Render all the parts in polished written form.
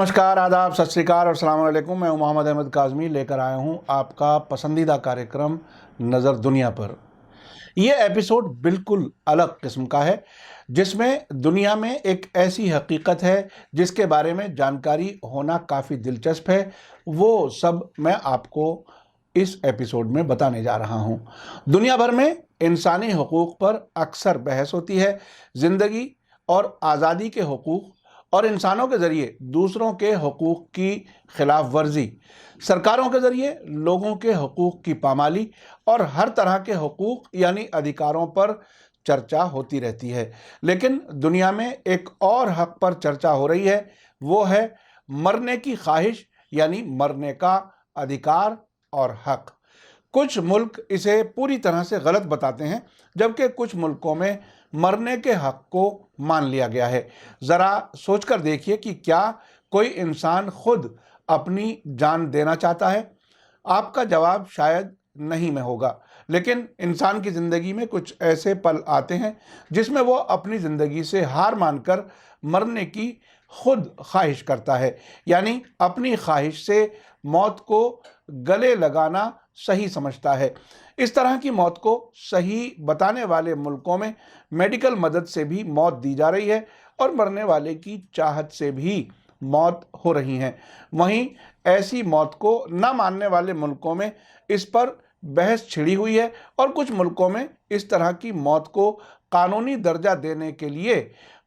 नमस्कार, आदाब, सत श्री अकाल और अस्सलाम वालेकुम। मैं मोहम्मद अहमद काज़मी लेकर आया हूँ आपका पसंदीदा कार्यक्रम नज़र दुनिया पर। यह एपिसोड बिल्कुल अलग किस्म का है, जिसमें दुनिया में एक ऐसी हकीकत है जिसके बारे में जानकारी होना काफ़ी दिलचस्प है। वो सब मैं आपको इस एपिसोड में बताने जा रहा हूँ। दुनिया भर में इंसानी हकूक़ पर अक्सर बहस होती है। ज़िंदगी और आज़ादी के हकूक़ और इंसानों के ज़रिए दूसरों के हकूक़ की खिलाफ वर्जी, सरकारों के ज़रिए लोगों के हकूक़ की पामाली और हर तरह के हकूक़ यानी अधिकारों पर चर्चा होती रहती है। लेकिन दुनिया में एक और हक़ पर चर्चा हो रही है, वो है मरने की ख्वाहिश यानी मरने का अधिकार और हक़। कुछ मुल्क इसे पूरी तरह से गलत बताते हैं, जबकि कुछ मुल्कों में मरने के हक़ को मान लिया गया है। ज़रा सोचकर देखिए कि क्या कोई इंसान खुद अपनी जान देना चाहता है? आपका जवाब शायद नहीं में होगा, लेकिन इंसान की ज़िंदगी में कुछ ऐसे पल आते हैं जिसमें वो अपनी ज़िंदगी से हार मानकर मरने की खुद ख्वाहिश करता है, यानी अपनी ख्वाहिश से मौत को गले लगाना सही समझता है। इस तरह की मौत को सही बताने वाले मुल्कों में मेडिकल मदद से भी मौत दी जा रही है और मरने वाले की चाहत से भी मौत हो रही है। वहीं ऐसी मौत को न मानने वाले मुल्कों में इस पर बहस छिड़ी हुई है और कुछ मुल्कों में इस तरह की मौत को कानूनी दर्जा देने के लिए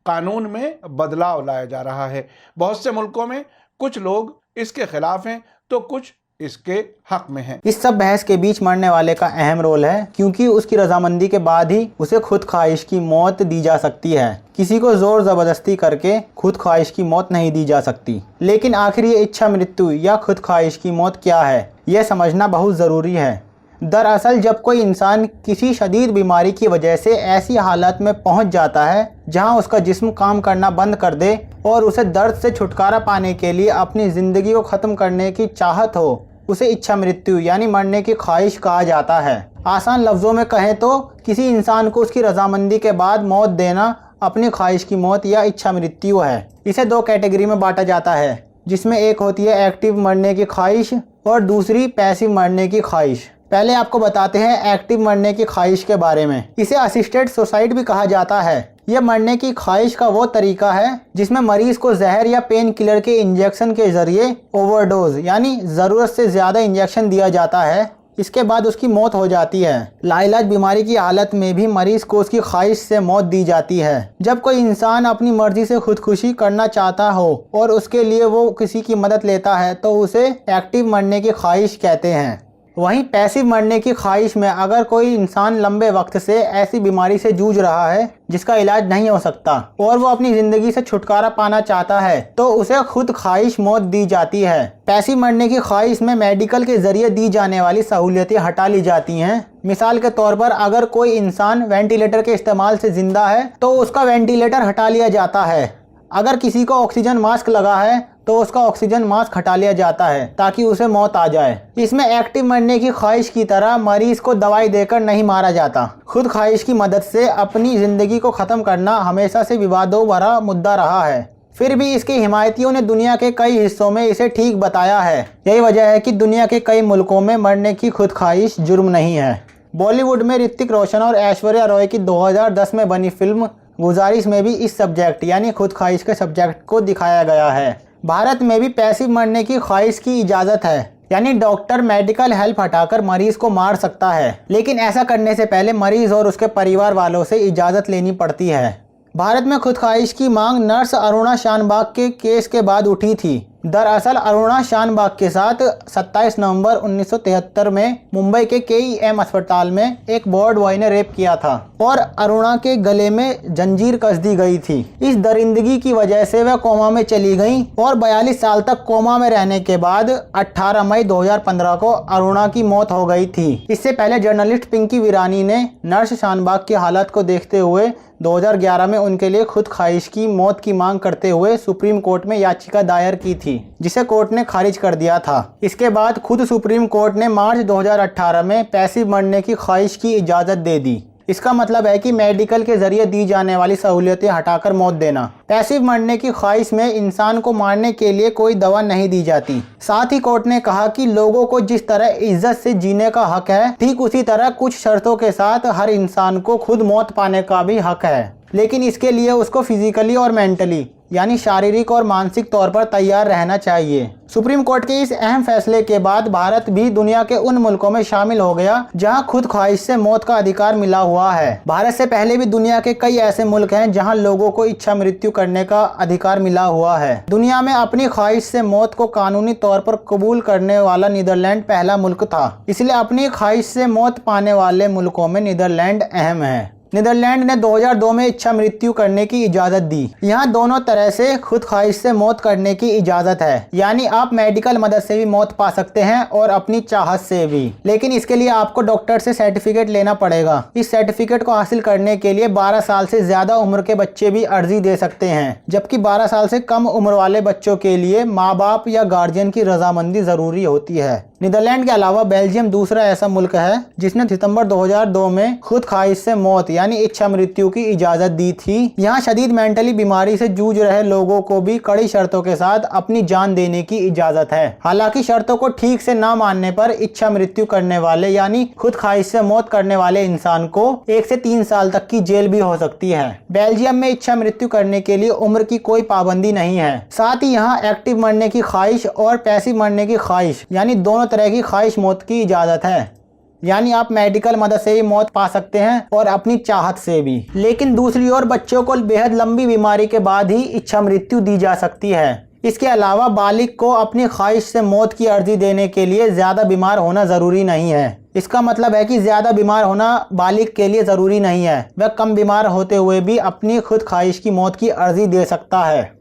कानून में बदलाव लाया जा रहा है। बहुत से मुल्कों में कुछ लोग इसके खिलाफ हैं तो कुछ इसके हक में है। इस सब बहस के बीच मरने वाले का अहम रोल है, क्योंकि उसकी रजामंदी के बाद ही उसे खुद ख्वाहिश की मौत दी जा सकती है। किसी को जोर जबरदस्ती करके खुद ख्वाहिश की मौत नहीं दी जा सकती। लेकिन आखिर ये इच्छा मृत्यु या खुद ख्वाहिश की मौत क्या है, यह समझना बहुत ज़रूरी है। दरअसल जब कोई इंसान किसी शदीद बीमारी की वजह से ऐसी हालत में पहुंच जाता है जहां उसका जिस्म काम करना बंद कर दे और उसे दर्द से छुटकारा पाने के लिए अपनी ज़िंदगी को ख़त्म करने की चाहत हो, उसे इच्छा मृत्यु यानी मरने की ख्वाहिश कहा जाता है। आसान लफ्ज़ों में कहें तो किसी इंसान को उसकी रजामंदी के बाद मौत देना अपनी ख्वाहिश की मौत या इच्छा मृत्यु है। इसे दो कैटेगरी में बांटा जाता है, जिसमें एक होती है एक्टिव मरने की ख्वाहिश और दूसरी पैसिव मरने की ख्वाहिश। पहले आपको बताते हैं एक्टिव मरने की ख्वाहिश के बारे में। इसे असिस्टेड सुसाइड भी कहा जाता है। यह मरने की ख्वाहिश का वो तरीका है जिसमें मरीज को जहर या पेन किलर के इंजेक्शन के जरिए ओवरडोज यानी ज़रूरत से ज़्यादा इंजेक्शन दिया जाता है। इसके बाद उसकी मौत हो जाती है। लाइलाज बीमारी की हालत में भी मरीज को उसकी ख्वाहिश से मौत दी जाती है। जब कोई इंसान अपनी मर्जी से खुदकुशी करना चाहता हो और उसके लिए वो किसी की मदद लेता है तो उसे एक्टिव मरने की ख्वाहिश कहते हैं। वहीं पैसिव मरने की ख्वाहिश में अगर कोई इंसान लंबे वक्त से ऐसी बीमारी से जूझ रहा है जिसका इलाज नहीं हो सकता और वो अपनी ज़िंदगी से छुटकारा पाना चाहता है तो उसे खुद ख्वाहिश मौत दी जाती है। पैसिव मरने की ख्वाहिश में मेडिकल के ज़रिए दी जाने वाली सहूलियतें हटा ली जाती हैं। मिसाल के तौर पर अगर कोई इंसान वेंटिलेटर के इस्तेमाल से ज़िंदा है तो उसका वेंटिलेटर हटा लिया जाता है। अगर किसी को ऑक्सीजन मास्क लगा है तो उसका ऑक्सीजन मास्क हटा लिया जाता है ताकि उसे मौत आ जाए। इसमें एक्टिव मरने की ख्वाहिश की तरह मरीज को दवाई देकर नहीं मारा जाता। खुद ख्वाहिश की मदद से अपनी ज़िंदगी को ख़त्म करना हमेशा से विवादों भरा मुद्दा रहा है। फिर भी इसके हिमायतियों ने दुनिया के कई हिस्सों में इसे ठीक बताया है। यही वजह है कि दुनिया के कई मुल्कों में मरने की खुद ख्वाहिश जुर्म नहीं है। बॉलीवुड में ऋतिक रोशन और ऐश्वर्या रॉय की 2010 में बनी फिल्म गुजारिश में भी इस सब्जेक्ट यानी खुद ख्वाहिश के सब्जेक्ट को दिखाया गया है। भारत में भी पैसिव मरने की ख्वाहिश की इजाज़त है, यानी डॉक्टर मेडिकल हेल्प हटाकर मरीज को मार सकता है, लेकिन ऐसा करने से पहले मरीज और उसके परिवार वालों से इजाज़त लेनी पड़ती है। भारत में खुद ख्वाहिश की मांग नर्स अरुणा शानबाग के केस के बाद उठी थी। दरअसल अरुणा शानबाग के साथ 27 नवंबर 1973 में मुंबई के KEM अस्पताल में एक वार्ड बॉय ने रेप किया था और अरुणा के गले में जंजीर कस दी गई थी। इस दरिंदगी की वजह से वह कोमा में चली गई और 42 साल तक कोमा में रहने के बाद 18 मई 2015 को अरुणा की मौत हो गई थी। इससे पहले जर्नलिस्ट पिंकी वीरानी ने नर्स शानबाग की हालत को देखते हुए 2011 में उनके लिए खुद ख्वाहिश की मौत की मांग करते हुए सुप्रीम कोर्ट में याचिका दायर की थी, जिसे कोर्ट ने खारिज कर दिया था। इसके बाद खुद सुप्रीम कोर्ट ने मार्च 2018 में पैसिव मरने की ख्वाहिश की इजाज़त दे दी। इसका मतलब है कि मेडिकल के जरिए दी जाने वाली सहूलियतें हटाकर मौत देना। पैसिव मरने की ख्वाहिश में इंसान को मारने के लिए कोई दवा नहीं दी जाती। साथ ही कोर्ट ने कहा कि लोगों को जिस तरह इज्जत से जीने का हक है, ठीक उसी तरह कुछ शर्तों के साथ हर इंसान को खुद मौत पाने का भी हक है, लेकिन इसके लिए उसको फिजिकली और मेंटली यानी शारीरिक और मानसिक तौर पर तैयार रहना चाहिए। सुप्रीम कोर्ट के इस अहम फैसले के बाद भारत भी दुनिया के उन मुल्कों में शामिल हो गया जहां खुद ख्वाहिश से मौत का अधिकार मिला हुआ है। भारत से पहले भी दुनिया के कई ऐसे मुल्क हैं जहां लोगों को इच्छा मृत्यु करने का अधिकार मिला हुआ है। दुनिया में अपनी ख्वाहिश से मौत को कानूनी तौर पर कबूल करने वाला नीदरलैंड पहला मुल्क था, इसलिए अपनी ख्वाहिश से मौत पाने वाले मुल्कों में नीदरलैंड अहम है। नीदरलैंड ने 2002 में इच्छा मृत्यु करने की इजाज़त दी। यहाँ दोनों तरह से खुद ख्वाहिश से मौत करने की इजाज़त है, यानी आप मेडिकल मदद से भी मौत पा सकते हैं और अपनी चाहत से भी, लेकिन इसके लिए आपको डॉक्टर से सर्टिफिकेट लेना पड़ेगा। इस सर्टिफिकेट को हासिल करने के लिए 12 साल से ज़्यादा उम्र के बच्चे भी अर्जी दे सकते हैं, जबकि 12 साल से कम उम्र वाले बच्चों के लिए माँ बाप या गार्जियन की रजामंदी ज़रूरी होती है। नीदरलैंड के अलावा बेल्जियम दूसरा ऐसा मुल्क है जिसने सितंबर 2002 में खुद ख्वाहिश से मौत यानी इच्छा मृत्यु की इजाज़त दी थी। यहाँ शदीद मेंटली बीमारी से जूझ रहे लोगों को भी कड़ी शर्तों के साथ अपनी जान देने की इजाज़त है। हालांकि शर्तों को ठीक से ना मानने पर इच्छा मृत्यु करने वाले यानी खुद ख्वाहिश से मौत करने वाले इंसान को 1 से 3 साल तक की जेल भी हो सकती है। बेल्जियम में इच्छा मृत्यु करने के लिए उम्र की कोई पाबंदी नहीं है। साथ ही यहाँ एक्टिव मरने की ख्वाहिश और पैसिव मरने की ख्वाहिश यानी दोनों तरह की ख्वाहिश मौत की इजाज़त है, यानी आप मेडिकल मदद से भी मौत पा सकते हैं और अपनी चाहत से भी। लेकिन दूसरी ओर बच्चों को बेहद लंबी बीमारी के बाद ही इच्छा मृत्यु दी जा सकती है। इसके अलावा बालिग को अपनी ख्वाहिश से मौत की अर्जी देने के लिए ज़्यादा बीमार होना ज़रूरी नहीं है। इसका मतलब है कि ज़्यादा बीमार होना बालिग के लिए ज़रूरी नहीं है, वह कम बीमार होते हुए भी अपनी खुद ख्वाहिश की मौत की अर्जी दे सकता है।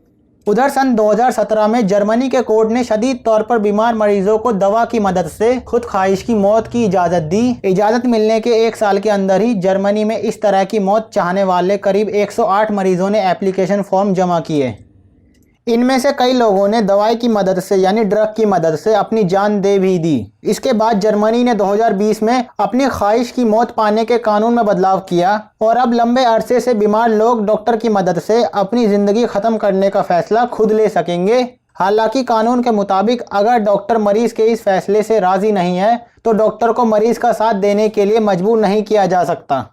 उधर सन 2017 में जर्मनी के कोर्ट ने शदीद तौर पर बीमार मरीजों को दवा की मदद से खुद ख्वाहिश की मौत की इजाज़त दी। इजाज़त मिलने के 1 साल के अंदर ही जर्मनी में इस तरह की मौत चाहने वाले करीब 108 मरीजों ने एप्लीकेशन फॉर्म जमा किए। इनमें से कई लोगों ने दवाई की मदद से यानी ड्रग की मदद से अपनी जान दे भी दी। इसके बाद जर्मनी ने 2020 में अपनी ख्वाहिश की मौत पाने के कानून में बदलाव किया और अब लंबे अरसे से बीमार लोग डॉक्टर की मदद से अपनी ज़िंदगी ख़त्म करने का फ़ैसला खुद ले सकेंगे। हालांकि कानून के मुताबिक अगर डॉक्टर मरीज़ के इस फैसले से राज़ी नहीं है तो डॉक्टर को मरीज़ का साथ देने के लिए मजबूर नहीं किया जा सकता।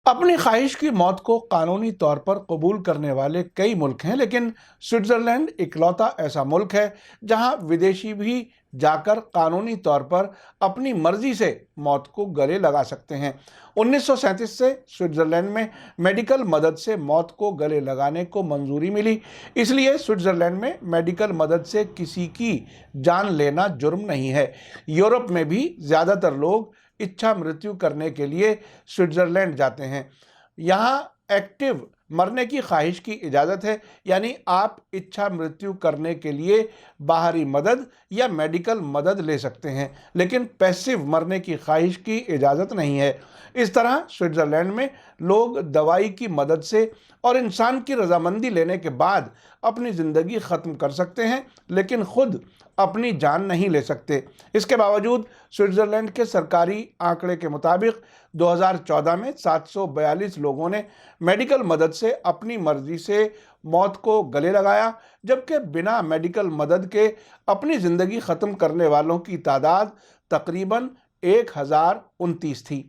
अपनी ख्वाहिश की मौत को कानूनी तौर पर कबूल करने वाले कई मुल्क हैं, लेकिन स्विट्ज़रलैंड इकलौता ऐसा मुल्क है जहां विदेशी भी जाकर कानूनी तौर पर अपनी मर्जी से मौत को गले लगा सकते हैं। 1937 से स्विट्ज़रलैंड में मेडिकल मदद से मौत को गले लगाने को मंजूरी मिली, इसलिए स्विट्ज़रलैंड में मेडिकल मदद से किसी की जान लेना जुर्म नहीं है। यूरोप में भी ज़्यादातर लोग इच्छा मृत्यु करने के लिए स्विट्ज़रलैंड जाते हैं। यहाँ एक्टिव मरने की ख्वाहिश की इजाज़त है, यानी आप इच्छा मृत्यु करने के लिए बाहरी मदद या मेडिकल मदद ले सकते हैं, लेकिन पैसिव मरने की ख्वाहिश की इजाज़त नहीं है। इस तरह स्विट्ज़रलैंड में लोग दवाई की मदद से और इंसान की रजामंदी लेने के बाद अपनी ज़िंदगी ख़त्म कर सकते हैं, लेकिन ख़ुद अपनी जान नहीं ले सकते। इसके बावजूद स्विट्ज़रलैंड के सरकारी आंकड़े के मुताबिक 2014 में 742 लोगों ने मेडिकल मदद से अपनी मर्जी से मौत को गले लगाया, जबकि बिना मेडिकल मदद के अपनी ज़िंदगी ख़त्म करने वालों की तादाद तकरीबन 1029 थी।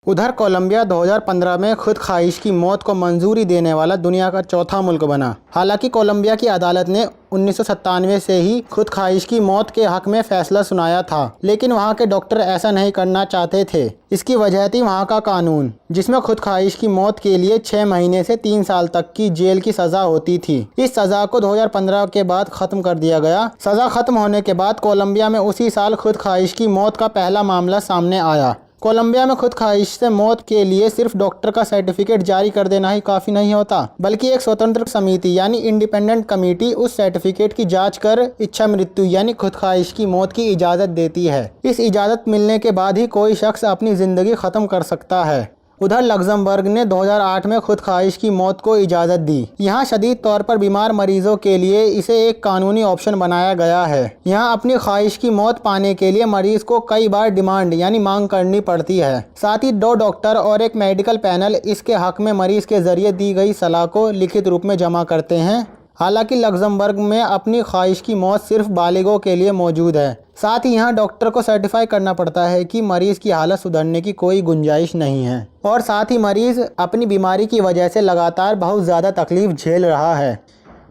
उधर कोलंबिया 2015 में खुद ख्वाहिश की मौत को मंजूरी देने वाला दुनिया का चौथा मुल्क बना। हालांकि कोलंबिया की अदालत ने 1997 से ही खुद ख्वाहिश की मौत के हक में फैसला सुनाया था, लेकिन वहां के डॉक्टर ऐसा नहीं करना चाहते थे। इसकी वजह थी वहां का कानून, जिसमें खुद ख्वाहिश की मौत के लिए 6 महीने से 3 साल तक की जेल की सज़ा होती थी। इस सज़ा को 2015 के बाद ख़त्म कर दिया गया। सज़ा ख़त्म होने के बाद कोलंबिया में उसी साल खुद ख्वाहिश की मौत का पहला मामला सामने आया। कोलंबिया में खुद ख्वाहिश से मौत के लिए सिर्फ डॉक्टर का सर्टिफिकेट जारी कर देना ही काफ़ी नहीं होता, बल्कि एक स्वतंत्र समिति यानी इंडिपेंडेंट कमेटी उस सर्टिफिकेट की जांच कर इच्छा मृत्यु यानी खुद ख्वाहिश की मौत की इजाज़त देती है। इस इजाज़त मिलने के बाद ही कोई शख्स अपनी ज़िंदगी ख़त्म कर सकता है। उधर लग्जमबर्ग ने 2008 में खुद ख्वाहिश की मौत को इजाज़त दी। यहाँ शदीद तौर पर बीमार मरीजों के लिए इसे एक कानूनी ऑप्शन बनाया गया है। यहाँ अपनी ख्वाहिश की मौत पाने के लिए मरीज को कई बार डिमांड यानी मांग करनी पड़ती है। साथ ही 2 डॉक्टर और एक मेडिकल पैनल इसके हक में मरीज के जरिए दी गई सलाह को लिखित रूप में जमा करते हैं। हालांकि लग्जमबर्ग में अपनी ख्वाहिश की मौत सिर्फ बालिगों के लिए मौजूद है। साथ ही यहाँ डॉक्टर को सर्टिफाई करना पड़ता है कि मरीज की हालत सुधरने की कोई गुंजाइश नहीं है और साथ ही मरीज अपनी बीमारी की वजह से लगातार बहुत ज़्यादा तकलीफ झेल रहा है।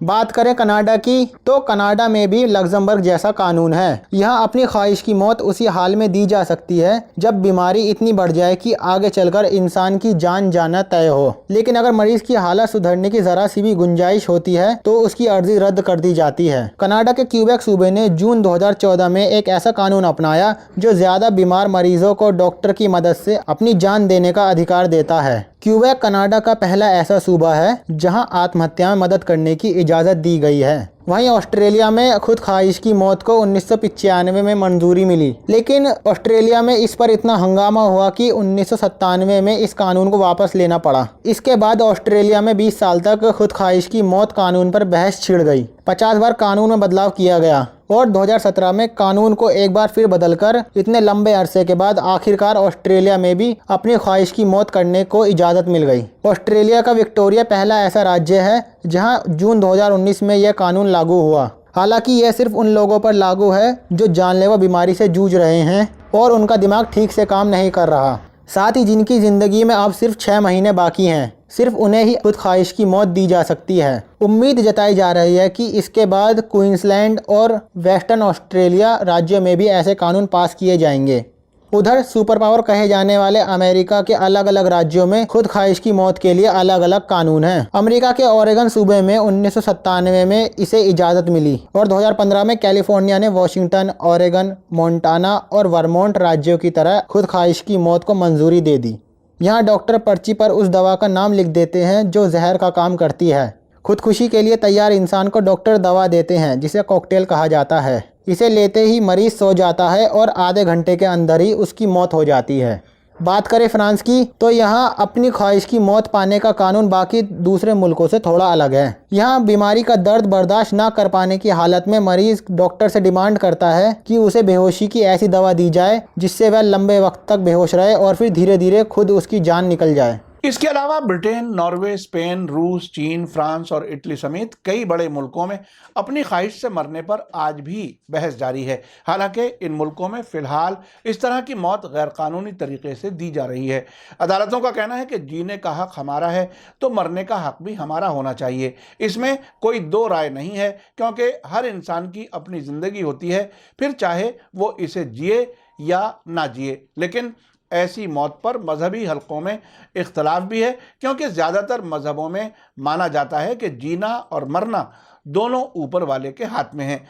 बात करें कनाडा की, तो कनाडा में भी लग्जमबर्ग जैसा कानून है। यहाँ अपनी ख्वाहिश की मौत उसी हाल में दी जा सकती है जब बीमारी इतनी बढ़ जाए कि आगे चलकर इंसान की जान जाना तय हो। लेकिन अगर मरीज की हालत सुधरने की जरा सी भी गुंजाइश होती है तो उसकी अर्जी रद्द कर दी जाती है। कनाडा के क्यूबेक सूबे ने जून 2014 में एक ऐसा कानून अपनाया जो ज्यादा बीमार मरीजों को डॉक्टर की मदद से अपनी जान देने का अधिकार देता है। क्यूबेक कनाडा का पहला ऐसा सूबा है जहां आत्महत्या में मदद करने की इजाज़त दी गई है। वहीं ऑस्ट्रेलिया में खुद ख्वाहिश की मौत को 1995 में मंजूरी मिली, लेकिन ऑस्ट्रेलिया में इस पर इतना हंगामा हुआ कि 1997 में इस कानून को वापस लेना पड़ा। इसके बाद ऑस्ट्रेलिया में 20 साल तक खुद ख्वाहिश की मौत कानून पर बहस छिड़ गई। 50 बार कानून में बदलाव किया गया और 2017 में कानून को एक बार फिर बदलकर इतने लंबे अरसे के बाद आखिरकार ऑस्ट्रेलिया में भी अपनी ख्वाहिश की मौत करने को इजाज़त मिल गई। ऑस्ट्रेलिया का विक्टोरिया पहला ऐसा राज्य है जहां जून 2019 में यह कानून लागू हुआ। हालांकि यह सिर्फ उन लोगों पर लागू है जो जानलेवा बीमारी से जूझ रहे हैं और उनका दिमाग ठीक से काम नहीं कर रहा। साथ ही जिनकी ज़िंदगी में अब सिर्फ 6 महीने बाकी हैं, सिर्फ उन्हें ही खुद ख्वाहिश की मौत दी जा सकती है। उम्मीद जताई जा रही है कि इसके बाद क्वींसलैंड और वेस्टर्न ऑस्ट्रेलिया राज्यों में भी ऐसे कानून पास किए जाएंगे। उधर सुपर पावर कहे जाने वाले अमेरिका के अलग अलग राज्यों में खुद ख्वाहिश की मौत के लिए अलग अलग कानून हैं। अमेरिका के ओरेगन सूबे में 1997 में इसे इजाज़त मिली और 2015 में कैलिफोर्निया ने वॉशिंगटन, ओरेगन, मोंटाना और वर्मोंट राज्यों की तरह खुद ख्वाहिश की मौत को मंजूरी दे दी। यहाँ डॉक्टर पर्ची पर उस दवा का नाम लिख देते हैं जो जहर का काम करती है। खुदकुशी के लिए तैयार इंसान को डॉक्टर दवा देते हैं जिसे कॉकटेल कहा जाता है। इसे लेते ही मरीज सो जाता है और आधे घंटे के अंदर ही उसकी मौत हो जाती है। बात करें फ्रांस की, तो यहाँ अपनी ख्वाहिश की मौत पाने का कानून बाकी दूसरे मुल्कों से थोड़ा अलग है। यहाँ बीमारी का दर्द बर्दाश्त ना कर पाने की हालत में मरीज डॉक्टर से डिमांड करता है कि उसे बेहोशी की ऐसी दवा दी जाए जिससे वह लंबे वक्त तक बेहोश रहे और फिर धीरे धीरे खुद उसकी जान निकल जाए। इसके अलावा ब्रिटेन, नॉर्वे, स्पेन, रूस, चीन, फ्रांस और इटली समेत कई बड़े मुल्कों में अपनी ख्वाहिश से मरने पर आज भी बहस जारी है। हालांकि इन मुल्कों में फ़िलहाल इस तरह की मौत गैरकानूनी तरीके से दी जा रही है। अदालतों का कहना है कि जीने का हक हमारा है तो मरने का हक भी हमारा होना चाहिए। इसमें कोई दो राय नहीं है, क्योंकि हर इंसान की अपनी ज़िंदगी होती है, फिर चाहे वो इसे जिए या ना जिए। लेकिन ऐसी मौत पर मजहबी हलकों में इख्तलाफ भी है, क्योंकि ज़्यादातर मजहबों में माना जाता है कि जीना और मरना दोनों ऊपर वाले के हाथ में हैं।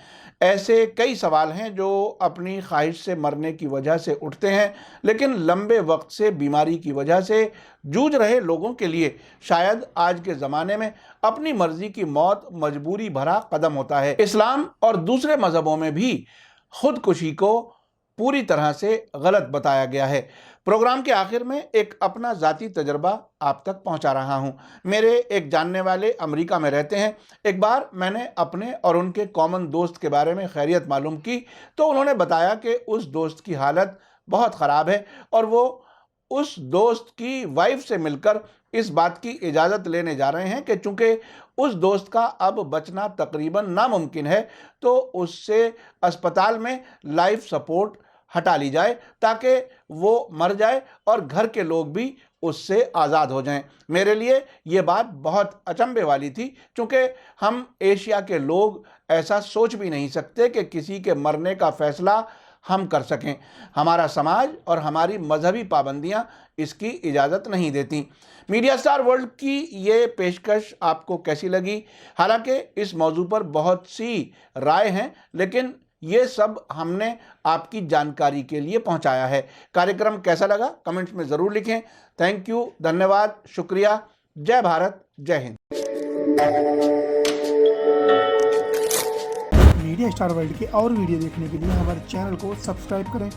ऐसे कई सवाल हैं जो अपनी ख्वाहिश से मरने की वजह से उठते हैं, लेकिन लंबे वक्त से बीमारी की वजह से जूझ रहे लोगों के लिए शायद आज के ज़माने में अपनी मर्जी की मौत मजबूरी भरा कदम होता है। इस्लाम और दूसरे मजहबों में भी खुदकुशी को पूरी तरह से गलत बताया गया है। प्रोग्राम के आखिर में एक अपना ज़ाती तजर्बा आप तक पहुंचा रहा हूं। मेरे एक जानने वाले अमेरिका में रहते हैं। एक बार मैंने अपने और उनके कॉमन दोस्त के बारे में खैरियत मालूम की तो उन्होंने बताया कि उस दोस्त की हालत बहुत ख़राब है और वो उस दोस्त की वाइफ से मिलकर इस बात की इजाज़त लेने जा रहे हैं कि चूँकि उस दोस्त का अब बचना तकरीबन नामुमकिन है तो उससे अस्पताल में लाइफ सपोर्ट हटा ली जाए ताकि वो मर जाए और घर के लोग भी उससे आज़ाद हो जाएं। मेरे लिए ये बात बहुत अचंभे वाली थी, क्योंकि हम एशिया के लोग ऐसा सोच भी नहीं सकते कि किसी के मरने का फ़ैसला हम कर सकें। हमारा समाज और हमारी मजहबी पाबंदियां इसकी इजाज़त नहीं देती। मीडिया स्टार वर्ल्ड की ये पेशकश आपको कैसी लगी? हालांकि इस मौजू पर बहुत सी राय हैं, लेकिन ये सब हमने आपकी जानकारी के लिए पहुंचाया है। कार्यक्रम कैसा लगा कमेंट्स में ज़रूर लिखें। थैंक यू, धन्यवाद, शुक्रिया। जय भारत, जय हिंद। मीडिया स्टार वर्ल्ड के और वीडियो देखने के लिए हमारे चैनल को सब्सक्राइब करें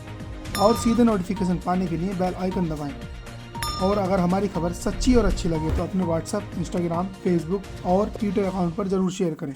और सीधे नोटिफिकेशन पाने के लिए बेल आइकन दबाएं। और अगर हमारी खबर सच्ची और अच्छी लगे तो अपने व्हाट्सएप, इंस्टाग्राम, फेसबुक और ट्विटर अकाउंट पर जरूर शेयर करें।